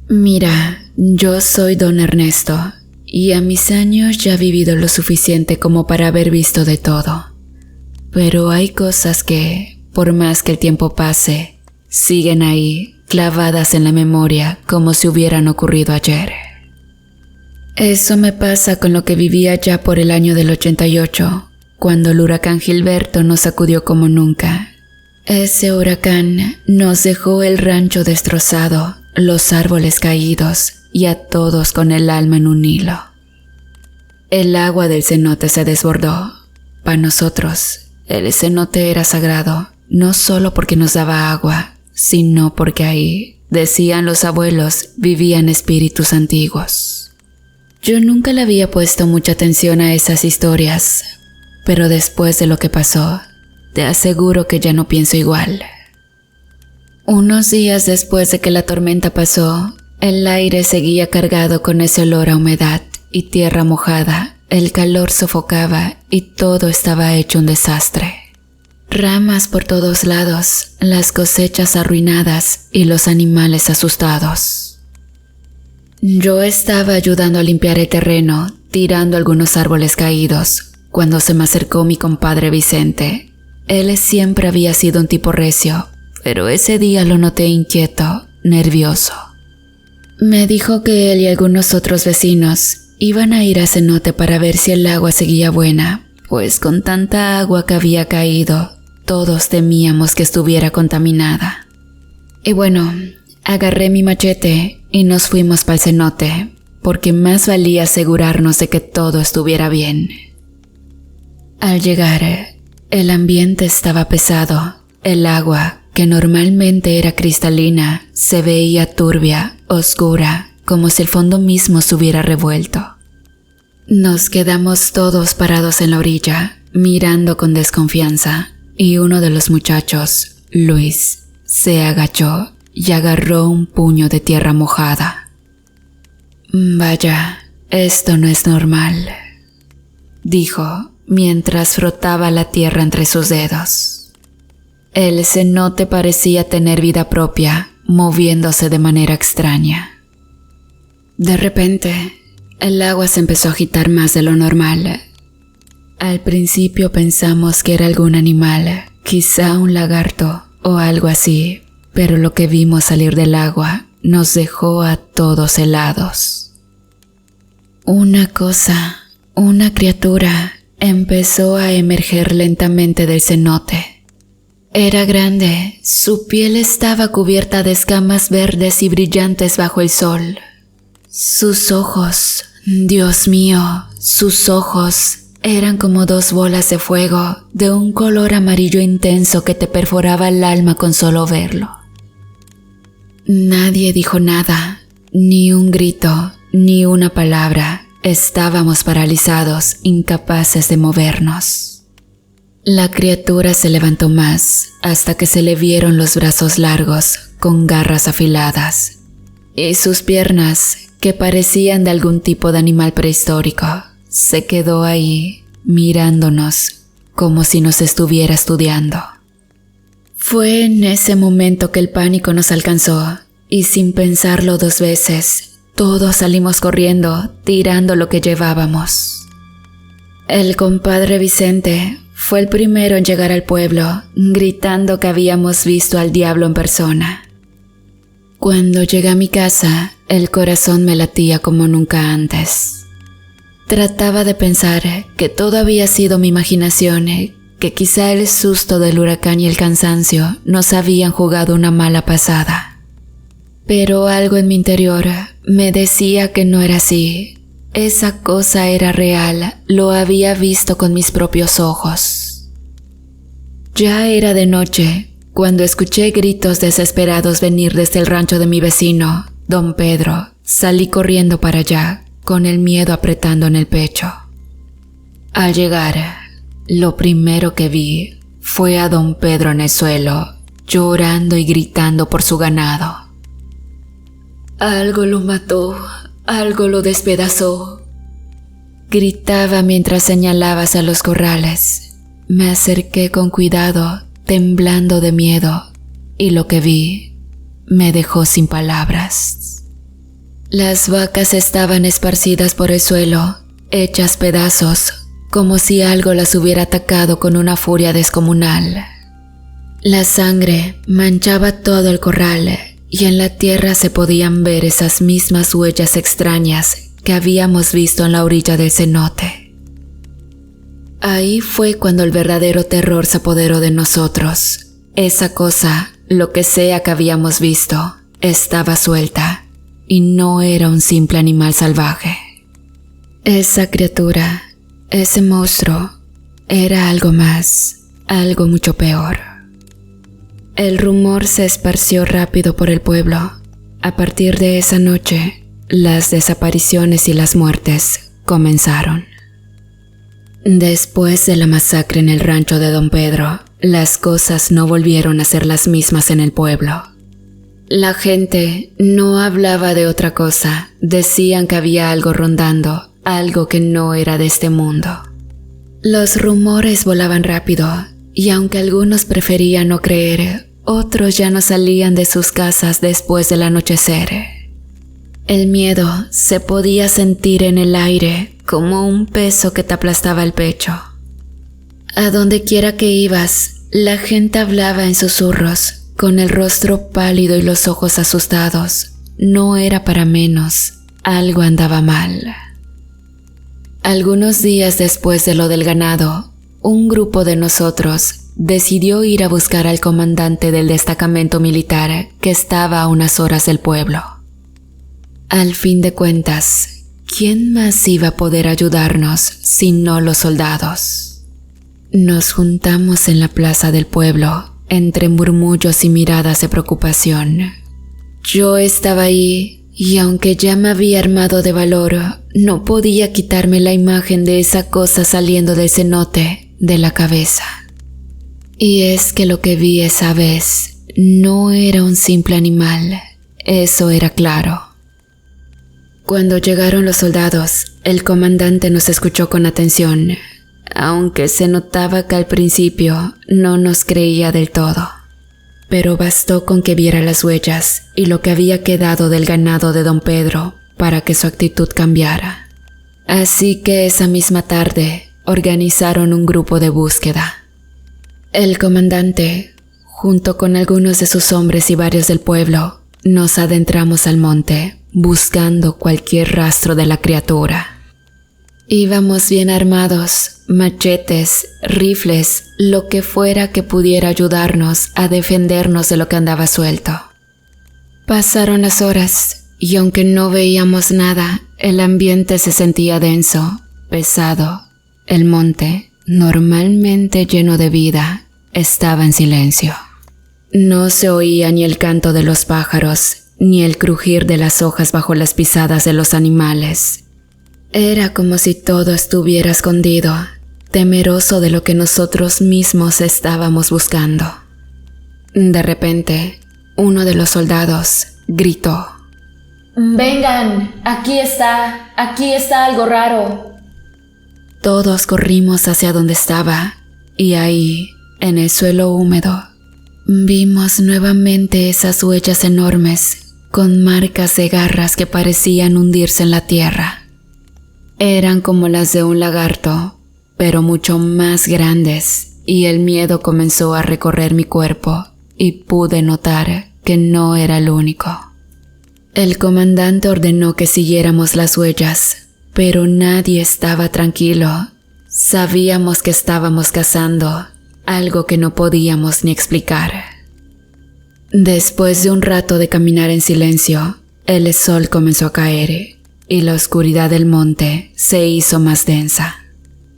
Mira, yo soy don Ernesto y a mis años ya he vivido lo suficiente como para haber visto de todo. Pero hay cosas que, por más que el tiempo pase, siguen ahí, clavadas en la memoria como si hubieran ocurrido ayer. Eso me pasa con lo que vivía ya por el año del 88, cuando el huracán Gilberto nos sacudió como nunca. Ese huracán nos dejó el rancho destrozado, los árboles caídos y a todos con el alma en un hilo. El agua del cenote se desbordó. Para nosotros, el cenote era sagrado, no solo porque nos daba agua, sino porque ahí, decían los abuelos, vivían espíritus antiguos. Yo nunca le había puesto mucha atención a esas historias, pero después de lo que pasó, te aseguro que ya no pienso igual. Unos días después de que la tormenta pasó, el aire seguía cargado con ese olor a humedad y tierra mojada, el calor sofocaba y todo estaba hecho un desastre. Ramas por todos lados, las cosechas arruinadas y los animales asustados. Yo estaba ayudando a limpiar el terreno, tirando algunos árboles caídos, cuando se me acercó mi compadre Vicente. Él siempre había sido un tipo recio, pero ese día lo noté inquieto, nervioso. Me dijo que él y algunos otros vecinos iban a ir a cenote para ver si el agua seguía buena, pues con tanta agua que había caído, todos temíamos que estuviera contaminada. Y bueno, agarré mi machete y nos fuimos para el cenote, porque más valía asegurarnos de que todo estuviera bien. Al llegar, el ambiente estaba pesado. El agua, que normalmente era cristalina, se veía turbia, oscura, como si el fondo mismo se hubiera revuelto. Nos quedamos todos parados en la orilla, mirando con desconfianza, y uno de los muchachos, Luis, se agachó y agarró un puño de tierra mojada. Vaya, esto no es normal, dijo mientras frotaba la tierra entre sus dedos. El cenote parecía tener vida propia, moviéndose de manera extraña. De repente, el agua se empezó a agitar más de lo normal. Al principio pensamos que era algún animal, quizá un lagarto o algo así, pero lo que vimos salir del agua nos dejó a todos helados. Una criatura, empezó a emerger lentamente del cenote. Era grande, su piel estaba cubierta de escamas verdes y brillantes bajo el sol. Sus ojos, Dios mío, sus ojos eran como dos bolas de fuego de un color amarillo intenso que te perforaba el alma con solo verlo. Nadie dijo nada, ni un grito, ni una palabra. Estábamos paralizados, incapaces de movernos. La criatura se levantó más, hasta que se le vieron los brazos largos, con garras afiladas, y sus piernas, que parecían de algún tipo de animal prehistórico, se quedó ahí, mirándonos, como si nos estuviera estudiando. Fue en ese momento que el pánico nos alcanzó, y sin pensarlo dos veces, todos salimos corriendo, tirando lo que llevábamos. El compadre Vicente fue el primero en llegar al pueblo, gritando que habíamos visto al diablo en persona. Cuando llegué a mi casa, el corazón me latía como nunca antes. Trataba de pensar que todo había sido mi imaginación, que quizá el susto del huracán y el cansancio nos habían jugado una mala pasada. Pero algo en mi interior me decía que no era así. Esa cosa era real, lo había visto con mis propios ojos. Ya era de noche, cuando escuché gritos desesperados venir desde el rancho de mi vecino, don Pedro. Salí corriendo para allá, con el miedo apretando en el pecho. Al llegar, lo primero que vi fue a don Pedro en el suelo, llorando y gritando por su ganado. Algo lo mató, algo lo despedazó, gritaba mientras señalaba hacia los corrales. Me acerqué con cuidado, temblando de miedo, y lo que vi me dejó sin palabras. Las vacas estaban esparcidas por el suelo, hechas pedazos, como si algo las hubiera atacado con una furia descomunal. La sangre manchaba todo el corral y en la tierra se podían ver esas mismas huellas extrañas que habíamos visto en la orilla del cenote. Ahí fue cuando el verdadero terror se apoderó de nosotros. Esa cosa, lo que sea que habíamos visto, estaba suelta y no era un simple animal salvaje. Esa criatura, ese monstruo, era algo más, algo mucho peor. El rumor se esparció rápido por el pueblo. A partir de esa noche, las desapariciones y las muertes comenzaron. Después de la masacre en el rancho de Don Pedro, las cosas no volvieron a ser las mismas en el pueblo. La gente no hablaba de otra cosa, decían que había algo rondando, algo que no era de este mundo. Los rumores volaban rápido, y aunque algunos preferían no creer, otros ya no salían de sus casas después del anochecer. El miedo se podía sentir en el aire como un peso que te aplastaba el pecho. A donde quiera que ibas, la gente hablaba en susurros, con el rostro pálido y los ojos asustados. No era para menos, algo andaba mal. Algunos días después de lo del ganado, un grupo de nosotros decidió ir a buscar al comandante del destacamento militar que estaba a unas horas del pueblo. Al fin de cuentas, ¿quién más iba a poder ayudarnos sino los soldados? Nos juntamos en la plaza del pueblo, entre murmullos y miradas de preocupación. Yo estaba ahí y aunque ya me había armado de valor, no podía quitarme la imagen de esa cosa saliendo del cenote de la cabeza. Y es que lo que vi esa vez no era un simple animal, eso era claro. Cuando llegaron los soldados, el comandante nos escuchó con atención, aunque se notaba que al principio no nos creía del todo. Pero bastó con que viera las huellas y lo que había quedado del ganado de Don Pedro para que su actitud cambiara. Así que esa misma tarde organizaron un grupo de búsqueda. El comandante, junto con algunos de sus hombres y varios del pueblo, nos adentramos al monte buscando cualquier rastro de la criatura. Íbamos bien armados, machetes, rifles, lo que fuera que pudiera ayudarnos a defendernos de lo que andaba suelto. Pasaron las horas y aunque no veíamos nada, el ambiente se sentía denso, pesado. El monte, normalmente lleno de vida, estaba en silencio. No se oía ni el canto de los pájaros, ni el crujir de las hojas bajo las pisadas de los animales. Era como si todo estuviera escondido, temeroso de lo que nosotros mismos estábamos buscando. De repente, uno de los soldados gritó: «¡Vengan! ¡Aquí está algo raro!». Todos corrimos hacia donde estaba, y ahí, en el suelo húmedo, vimos nuevamente esas huellas enormes, con marcas de garras que parecían hundirse en la tierra. Eran como las de un lagarto, pero mucho más grandes, y el miedo comenzó a recorrer mi cuerpo, y pude notar que no era el único. El comandante ordenó que siguiéramos las huellas, pero nadie estaba tranquilo. Sabíamos que estábamos cazando algo que no podíamos ni explicar. Después de un rato de caminar en silencio, el sol comenzó a caer y la oscuridad del monte se hizo más densa.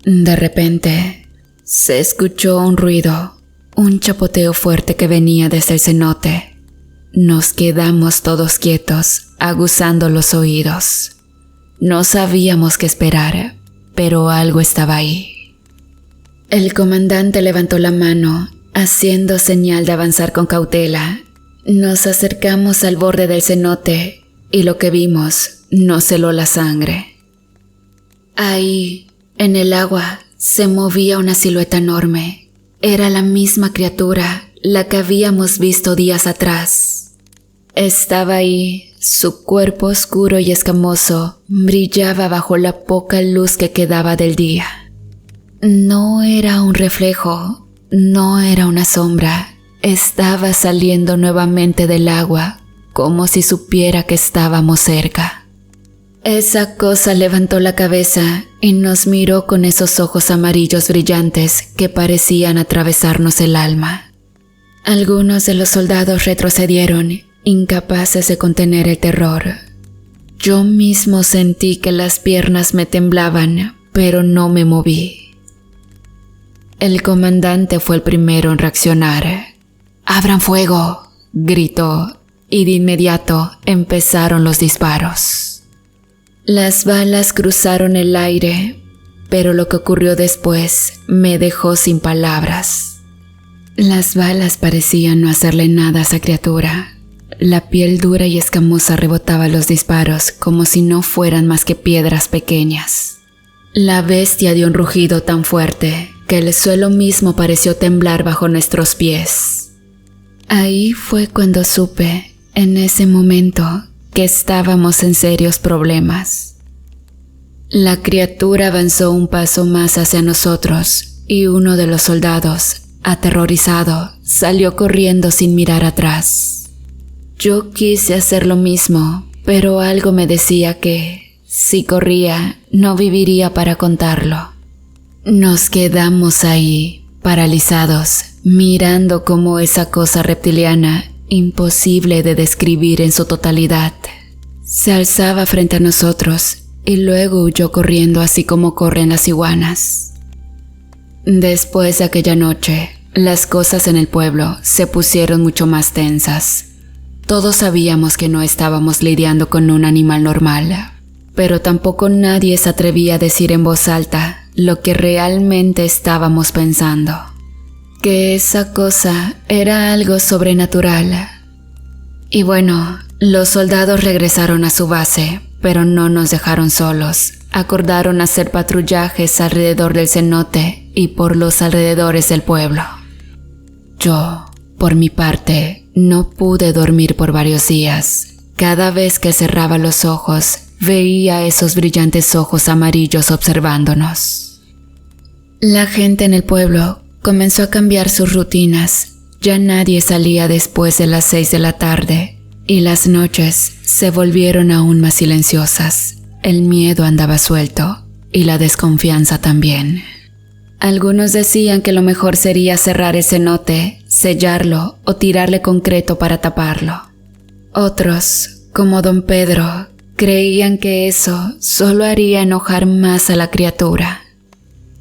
De repente, se escuchó un ruido, un chapoteo fuerte que venía desde el cenote. Nos quedamos todos quietos, aguzando los oídos. No sabíamos qué esperar, pero algo estaba ahí. El comandante levantó la mano, haciendo señal de avanzar con cautela. Nos acercamos al borde del cenote y lo que vimos nos heló la sangre. Ahí, en el agua, se movía una silueta enorme. Era la misma criatura, la que habíamos visto días atrás. Estaba ahí, Su cuerpo oscuro y escamoso brillaba bajo la poca luz que quedaba del día. No era un reflejo, no era una sombra. Estaba saliendo nuevamente del agua, como si supiera que estábamos cerca. Esa cosa levantó la cabeza y nos miró con esos ojos amarillos brillantes que parecían atravesarnos el alma. Algunos de los soldados retrocedieron, incapaces de contener el terror. Yo mismo sentí que las piernas me temblaban, pero no me moví. El comandante fue el primero en reaccionar. «¡Abran fuego!», gritó, y de inmediato empezaron los disparos. Las balas cruzaron el aire, pero lo que ocurrió después me dejó sin palabras. Las balas parecían no hacerle nada a esa criatura. La piel dura y escamosa rebotaba los disparos como si no fueran más que piedras pequeñas. La bestia dio un rugido tan fuerte que el suelo mismo pareció temblar bajo nuestros pies. Ahí fue cuando supe, en ese momento, que estábamos en serios problemas. La criatura avanzó un paso más hacia nosotros y uno de los soldados, aterrorizado, salió corriendo sin mirar atrás. Yo quise hacer lo mismo, pero algo me decía que, si corría, no viviría para contarlo. Nos quedamos ahí, paralizados, mirando cómo esa cosa reptiliana, imposible de describir en su totalidad, se alzaba frente a nosotros y luego huyó corriendo así como corren las iguanas. Después de aquella noche, las cosas en el pueblo se pusieron mucho más tensas. Todos sabíamos que no estábamos lidiando con un animal normal, pero tampoco nadie se atrevía a decir en voz alta lo que realmente estábamos pensando. Que esa cosa era algo sobrenatural. Y bueno, los soldados regresaron a su base, pero no nos dejaron solos. Acordaron hacer patrullajes alrededor del cenote y por los alrededores del pueblo. Yo, por mi parte, no pude dormir por varios días. Cada vez que cerraba los ojos, veía esos brillantes ojos amarillos observándonos. La gente en el pueblo comenzó a cambiar sus rutinas. Ya nadie salía después de las 6 de la tarde y las noches se volvieron aún más silenciosas. El miedo andaba suelto y la desconfianza también. Algunos decían que lo mejor sería cerrar el cenote, sellarlo o tirarle concreto para taparlo. Otros, como don Pedro, creían que eso solo haría enojar más a la criatura.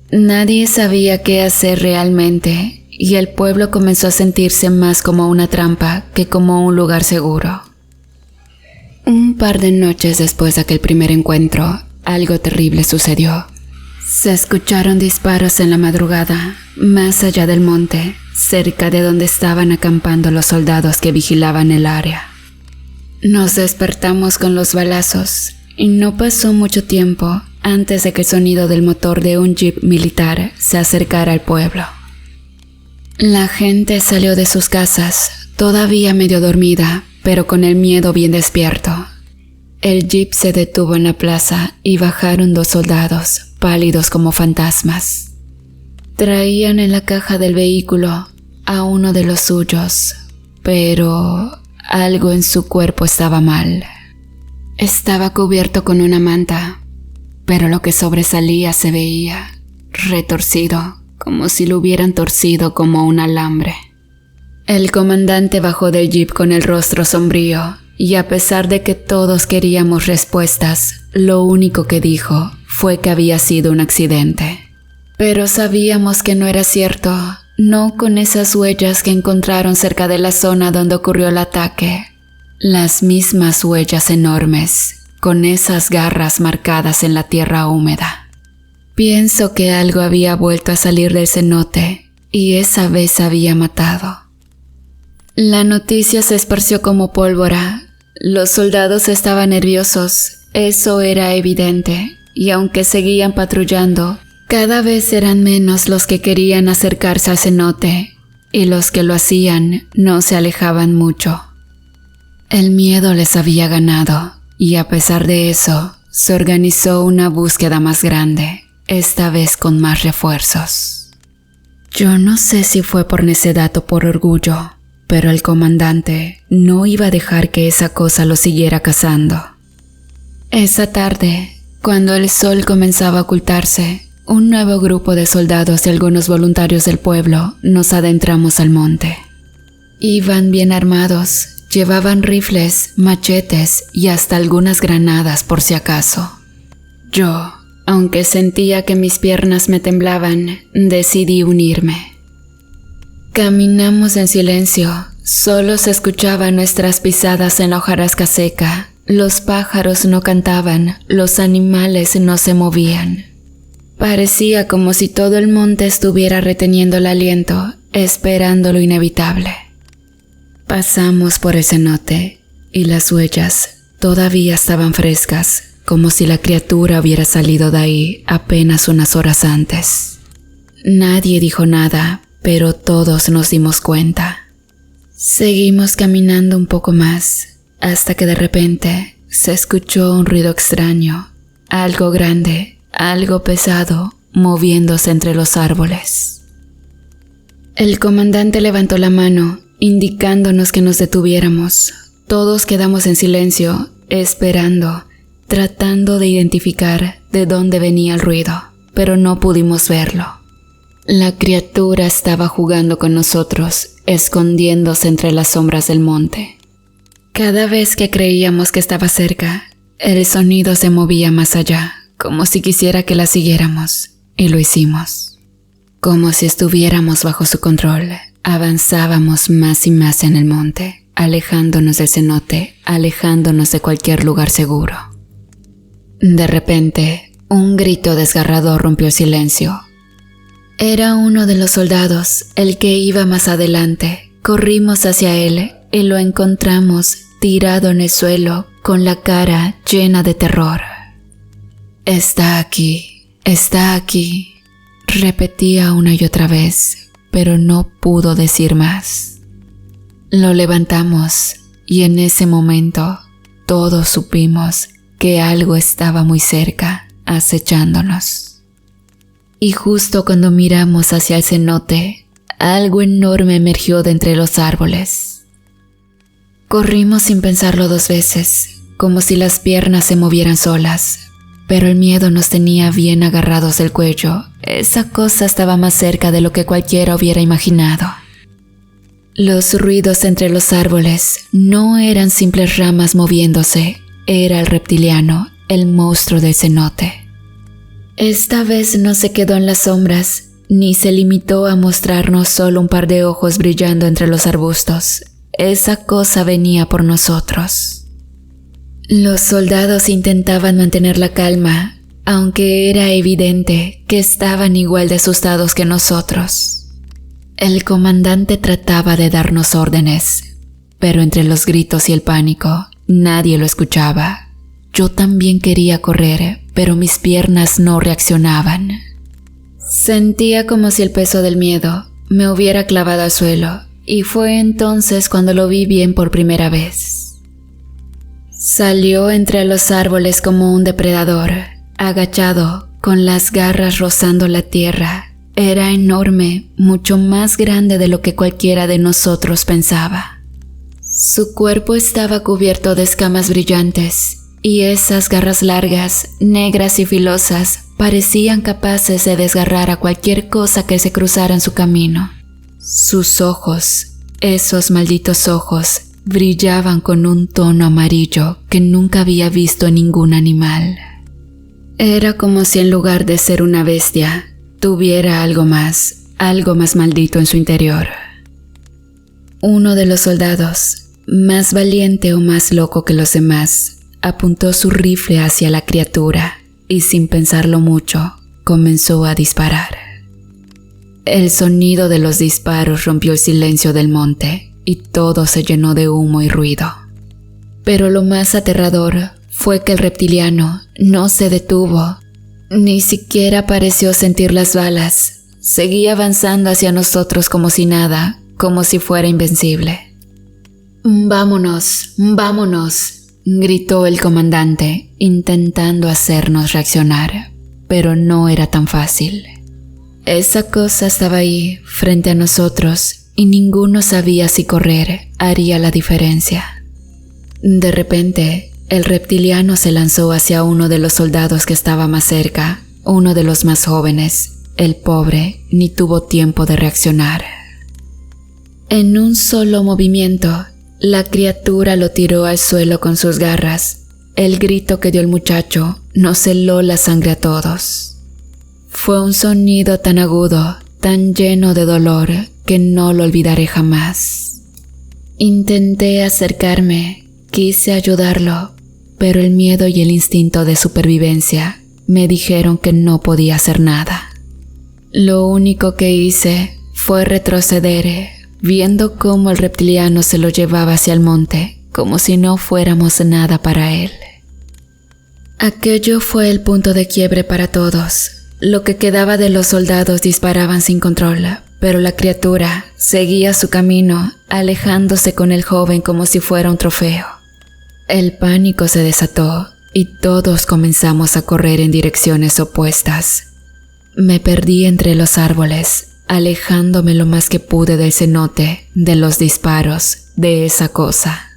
Nadie sabía qué hacer realmente y el pueblo comenzó a sentirse más como una trampa que como un lugar seguro. Un par de noches después de aquel primer encuentro, algo terrible sucedió. Se escucharon disparos en la madrugada, más allá del monte, cerca de donde estaban acampando los soldados que vigilaban el área. Nos despertamos con los balazos y no pasó mucho tiempo antes de que el sonido del motor de un jeep militar se acercara al pueblo. La gente salió de sus casas, todavía medio dormida, pero con el miedo bien despierto. El jeep se detuvo en la plaza y bajaron 2 soldados, pálidos como fantasmas. Traían en la caja del vehículo a uno de los suyos, pero algo en su cuerpo estaba mal. Estaba cubierto con una manta, pero lo que sobresalía se veía retorcido, como si lo hubieran torcido como un alambre. El comandante bajó del jeep con el rostro sombrío y a pesar de que todos queríamos respuestas, lo único que dijo fue que había sido un accidente. Pero sabíamos que no era cierto, no con esas huellas que encontraron cerca de la zona donde ocurrió el ataque. Las mismas huellas enormes, con esas garras marcadas en la tierra húmeda. Pienso que algo había vuelto a salir del cenote y esa vez había matado. La noticia se esparció como pólvora. Los soldados estaban nerviosos, eso era evidente, y aunque seguían patrullando, cada vez eran menos los que querían acercarse al cenote, y los que lo hacían no se alejaban mucho. El miedo les había ganado y a pesar de eso, se organizó una búsqueda más grande, esta vez con más refuerzos. Yo no sé si fue por necedad o por orgullo, pero el comandante no iba a dejar que esa cosa lo siguiera cazando. Esa tarde, cuando el sol comenzaba a ocultarse, un nuevo grupo de soldados y algunos voluntarios del pueblo nos adentramos al monte. Iban bien armados, llevaban rifles, machetes y hasta algunas granadas por si acaso. Yo, aunque sentía que mis piernas me temblaban, decidí unirme. Caminamos en silencio, solo se escuchaban nuestras pisadas en la hojarasca seca, los pájaros no cantaban, los animales no se movían. Parecía como si todo el monte estuviera reteniendo el aliento, esperando lo inevitable. Pasamos por el cenote y las huellas todavía estaban frescas, como si la criatura hubiera salido de ahí apenas unas horas antes. Nadie dijo nada, pero todos nos dimos cuenta. Seguimos caminando un poco más, hasta que de repente se escuchó un ruido extraño, algo grande, algo pesado, moviéndose entre los árboles. El comandante levantó la mano, indicándonos que nos detuviéramos. Todos quedamos en silencio, esperando, tratando de identificar de dónde venía el ruido, pero no pudimos verlo. La criatura estaba jugando con nosotros, escondiéndose entre las sombras del monte. Cada vez que creíamos que estaba cerca, el sonido se movía más allá, como si quisiera que la siguiéramos, y lo hicimos. Como si estuviéramos bajo su control, avanzábamos más y más en el monte, alejándonos del cenote, alejándonos de cualquier lugar seguro. De repente, un grito desgarrador rompió el silencio. Era uno de los soldados, el que iba más adelante. Corrimos hacia él y lo encontramos tirado en el suelo, con la cara llena de terror. Está aquí, repetía una y otra vez, pero no pudo decir más. Lo levantamos y en ese momento todos supimos que algo estaba muy cerca, acechándonos. Y justo cuando miramos hacia el cenote, algo enorme emergió de entre los árboles. Corrimos sin pensarlo 2 veces, como si las piernas se movieran solas, pero el miedo nos tenía bien agarrados del cuello. Esa cosa estaba más cerca de lo que cualquiera hubiera imaginado. Los ruidos entre los árboles no eran simples ramas moviéndose, era el reptiliano, el monstruo del cenote. Esta vez no se quedó en las sombras, ni se limitó a mostrarnos solo un par de ojos brillando entre los arbustos. Esa cosa venía por nosotros. Los soldados intentaban mantener la calma, aunque era evidente que estaban igual de asustados que nosotros. El comandante trataba de darnos órdenes, pero entre los gritos y el pánico, nadie lo escuchaba. Yo también quería correr, pero mis piernas no reaccionaban. Sentía como si el peso del miedo me hubiera clavado al suelo, y fue entonces cuando lo vi bien por primera vez. Salió entre los árboles como un depredador, agachado, con las garras rozando la tierra. Era enorme, mucho más grande de lo que cualquiera de nosotros pensaba. Su cuerpo estaba cubierto de escamas brillantes, y esas garras largas, negras y filosas, parecían capaces de desgarrar a cualquier cosa que se cruzara en su camino. Sus ojos, esos malditos ojos, brillaban con un tono amarillo que nunca había visto en ningún animal. Era como si en lugar de ser una bestia, tuviera algo más maldito en su interior. Uno de los soldados, más valiente o más loco que los demás, apuntó su rifle hacia la criatura y sin pensarlo mucho, comenzó a disparar. El sonido de los disparos rompió el silencio del monte y todo se llenó de humo y ruido. Pero lo más aterrador fue que el reptiliano no se detuvo, ni siquiera pareció sentir las balas. Seguía avanzando hacia nosotros como si nada, como si fuera invencible. Vámonos, vámonos, gritó el comandante, intentando hacernos reaccionar, pero no era tan fácil. Esa cosa estaba ahí, frente a nosotros, y ninguno sabía si correr haría la diferencia. De repente, el reptiliano se lanzó hacia uno de los soldados que estaba más cerca, uno de los más jóvenes. El pobre ni tuvo tiempo de reaccionar. En un solo movimiento, la criatura lo tiró al suelo con sus garras. El grito que dio el muchacho nos heló la sangre a todos. Fue un sonido tan agudo, tan lleno de dolor, que no lo olvidaré jamás. Intenté acercarme, quise ayudarlo, pero el miedo y el instinto de supervivencia me dijeron que no podía hacer nada. Lo único que hice fue retroceder, viendo cómo el reptiliano se lo llevaba hacia el monte, como si no fuéramos nada para él. Aquello fue el punto de quiebre para todos. Lo que quedaba de los soldados disparaban sin control, pero la criatura seguía su camino, alejándose con el joven como si fuera un trofeo. El pánico se desató y todos comenzamos a correr en direcciones opuestas. Me perdí entre los árboles, alejándome lo más que pude del cenote, de los disparos, de esa cosa.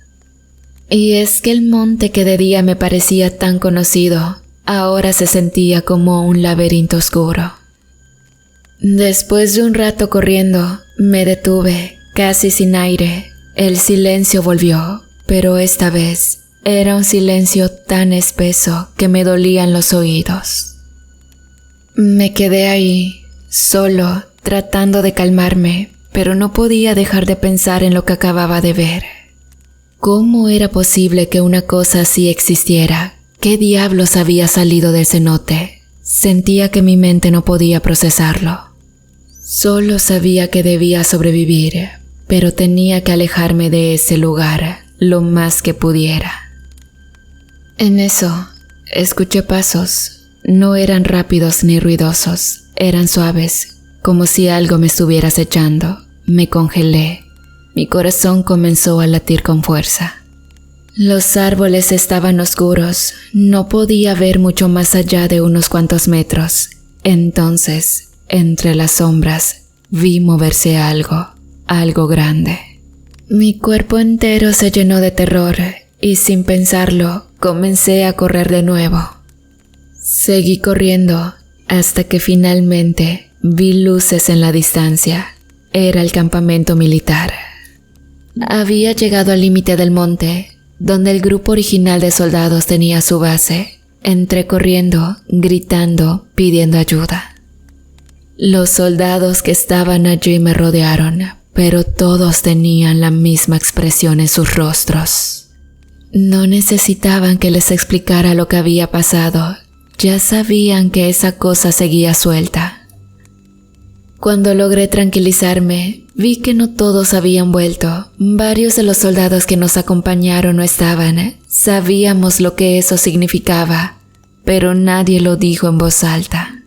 Y es que el monte que de día me parecía tan conocido, ahora se sentía como un laberinto oscuro. Después de un rato corriendo, me detuve, casi sin aire. El silencio volvió, pero esta vez era un silencio tan espeso que me dolían los oídos. Me quedé ahí, solo, tratando de calmarme, pero no podía dejar de pensar en lo que acababa de ver. ¿Cómo era posible que una cosa así existiera? ¿Qué diablos había salido del cenote? Sentía que mi mente no podía procesarlo. Solo sabía que debía sobrevivir, pero tenía que alejarme de ese lugar lo más que pudiera. En eso, escuché pasos. No eran rápidos ni ruidosos, eran suaves, como si algo me estuviera acechando. Me congelé. Mi corazón comenzó a latir con fuerza. Los árboles estaban oscuros, no podía ver mucho más allá de unos cuantos metros. Entonces, entre las sombras, vi moverse algo grande. Mi cuerpo entero se llenó de terror y sin pensarlo, comencé a correr de nuevo. Seguí corriendo hasta que finalmente vi luces en la distancia. Era el campamento militar. Había llegado al límite del monte, donde el grupo original de soldados tenía su base. Entré corriendo, gritando, pidiendo ayuda. Los soldados que estaban allí me rodearon, pero todos tenían la misma expresión en sus rostros. No necesitaban que les explicara lo que había pasado. Ya sabían que esa cosa seguía suelta. Cuando logré tranquilizarme, vi que no todos habían vuelto. Varios de los soldados que nos acompañaron no estaban. Sabíamos lo que eso significaba, pero nadie lo dijo en voz alta.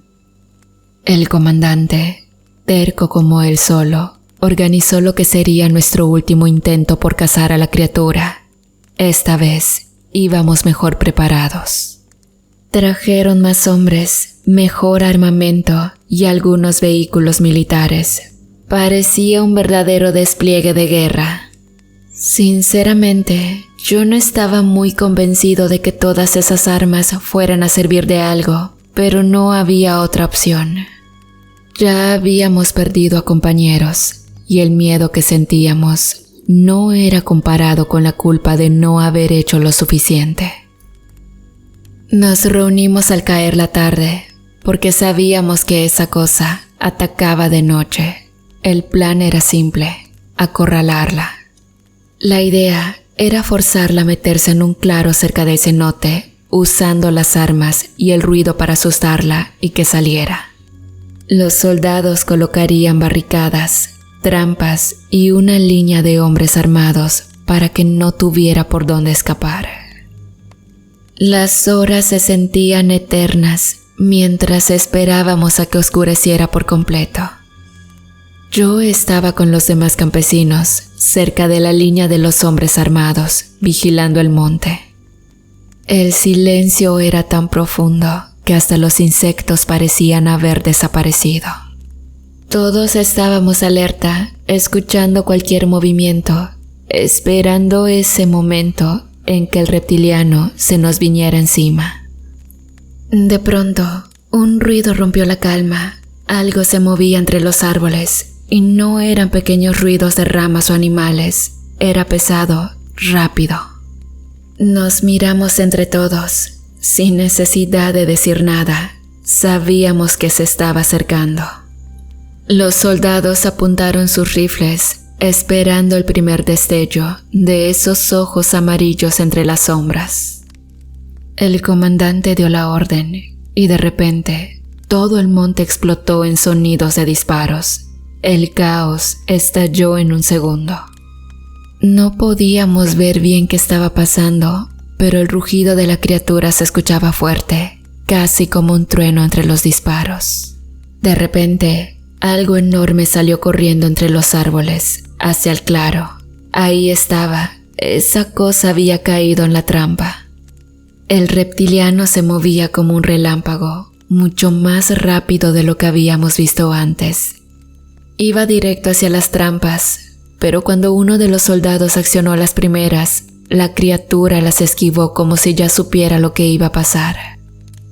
El comandante, terco como él solo, organizó lo que sería nuestro último intento por cazar a la criatura. Esta vez íbamos mejor preparados. Trajeron más hombres, mejor armamento y algunos vehículos militares. Parecía un verdadero despliegue de guerra. Sinceramente, yo no estaba muy convencido de que todas esas armas fueran a servir de algo, pero no había otra opción. Ya habíamos perdido a compañeros, y el miedo que sentíamos no era comparado con la culpa de no haber hecho lo suficiente. Nos reunimos al caer la tarde, porque sabíamos que esa cosa atacaba de noche. El plan era simple, acorralarla. La idea era forzarla a meterse en un claro cerca del cenote, usando las armas y el ruido para asustarla y que saliera. Los soldados colocarían barricadas, trampas y una línea de hombres armados para que no tuviera por dónde escapar. Las horas se sentían eternas mientras esperábamos a que oscureciera por completo. Yo estaba con los demás campesinos, cerca de la línea de los hombres armados, vigilando el monte. El silencio era tan profundo que hasta los insectos parecían haber desaparecido. Todos estábamos alerta, escuchando cualquier movimiento, esperando ese momento en que el reptiliano se nos viniera encima. De pronto, un ruido rompió la calma. Algo se movía entre los árboles, y no eran pequeños ruidos de ramas o animales, era pesado, rápido. Nos miramos entre todos, sin necesidad de decir nada, sabíamos que se estaba acercando. Los soldados apuntaron sus rifles, esperando el primer destello de esos ojos amarillos entre las sombras. El comandante dio la orden, y de repente, todo el monte explotó en sonidos de disparos. El caos estalló en un segundo. No podíamos ver bien qué estaba pasando, pero el rugido de la criatura se escuchaba fuerte, casi como un trueno entre los disparos. De repente, algo enorme salió corriendo entre los árboles, hacia el claro. Ahí estaba, esa cosa había caído en la trampa. El reptiliano se movía como un relámpago, mucho más rápido de lo que habíamos visto antes. Iba directo hacia las trampas, pero cuando uno de los soldados accionó las primeras, la criatura las esquivó como si ya supiera lo que iba a pasar.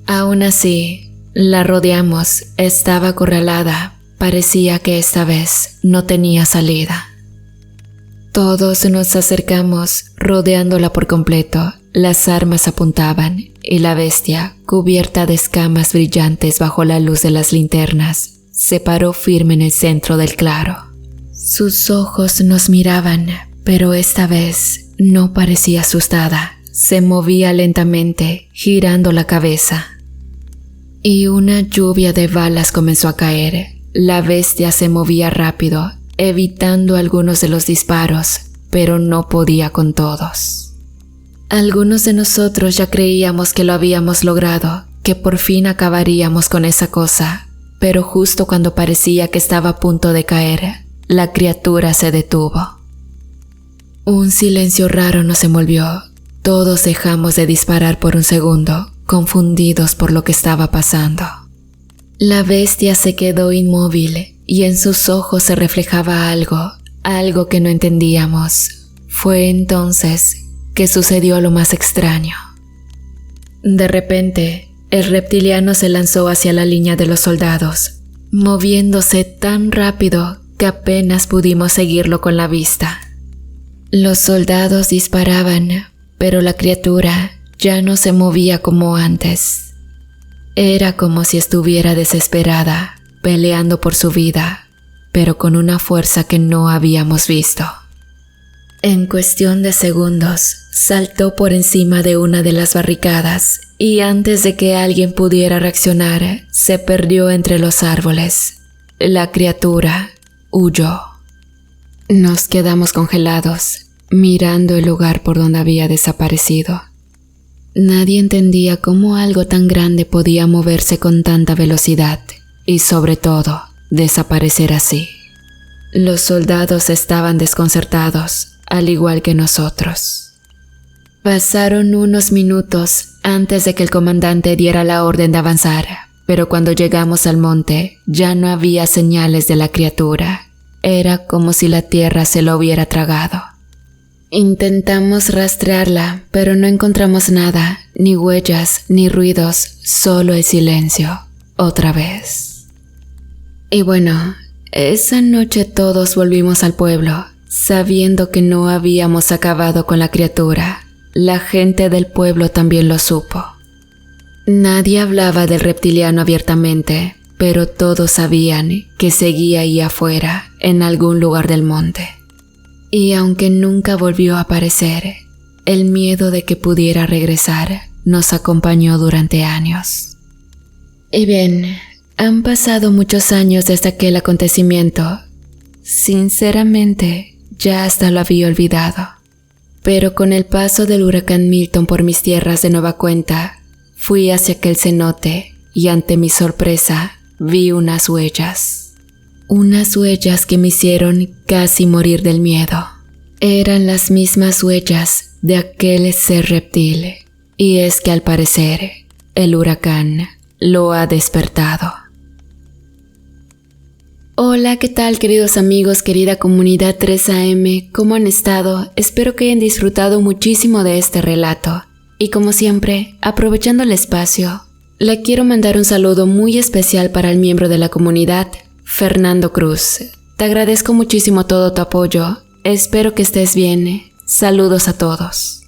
Aún así, la rodeamos, estaba acorralada, parecía que esta vez no tenía salida. Todos nos acercamos, rodeándola por completo, las armas apuntaban, y la bestia, cubierta de escamas brillantes bajo la luz de las linternas, se paró firme en el centro del claro. Sus ojos nos miraban, pero esta vez no parecía asustada. Se movía lentamente, girando la cabeza. Y una lluvia de balas comenzó a caer. La bestia se movía rápido, evitando algunos de los disparos, pero no podía con todos. Algunos de nosotros ya creíamos que lo habíamos logrado, que por fin acabaríamos con esa cosa. Pero justo cuando parecía que estaba a punto de caer, la criatura se detuvo. Un silencio raro nos envolvió. Todos dejamos de disparar por un segundo, confundidos por lo que estaba pasando. La bestia se quedó inmóvil y en sus ojos se reflejaba algo que no entendíamos. Fue entonces que sucedió lo más extraño. De repente, el reptiliano se lanzó hacia la línea de los soldados, moviéndose tan rápido que apenas pudimos seguirlo con la vista. Los soldados disparaban, pero la criatura ya no se movía como antes. Era como si estuviera desesperada, peleando por su vida, pero con una fuerza que no habíamos visto. En cuestión de segundos, saltó por encima de una de las barricadas y antes de que alguien pudiera reaccionar, se perdió entre los árboles. La criatura huyó. Nos quedamos congelados, mirando el lugar por donde había desaparecido. Nadie entendía cómo algo tan grande podía moverse con tanta velocidad y, sobre todo, desaparecer así. Los soldados estaban desconcertados, al igual que nosotros. Pasaron unos minutos antes de que el comandante diera la orden de avanzar, pero cuando llegamos al monte ya no había señales de la criatura. Era como si la tierra se lo hubiera tragado. Intentamos rastrearla, pero no encontramos nada, ni huellas, ni ruidos, solo el silencio, otra vez. Y bueno, esa noche todos volvimos al pueblo, sabiendo que no habíamos acabado con la criatura. La gente del pueblo también lo supo. Nadie hablaba del reptiliano abiertamente, pero todos sabían que seguía ahí afuera, en algún lugar del monte. Y aunque nunca volvió a aparecer, el miedo de que pudiera regresar nos acompañó durante años. Y bien, han pasado muchos años desde aquel acontecimiento. Sinceramente, ya hasta lo había olvidado. Pero con el paso del huracán Milton por mis tierras de nueva cuenta, fui hacia aquel cenote y ante mi sorpresa vi unas huellas. Unas huellas que me hicieron casi morir del miedo. Eran las mismas huellas de aquel ser reptil. Y es que al parecer, el huracán lo ha despertado. Hola, ¿qué tal queridos amigos, querida comunidad 3AM? ¿Cómo han estado? Espero que hayan disfrutado muchísimo de este relato. Y como siempre, aprovechando el espacio, le quiero mandar un saludo muy especial para el miembro de la comunidad, Fernando Cruz. Te agradezco muchísimo todo tu apoyo. Espero que estés bien. Saludos a todos.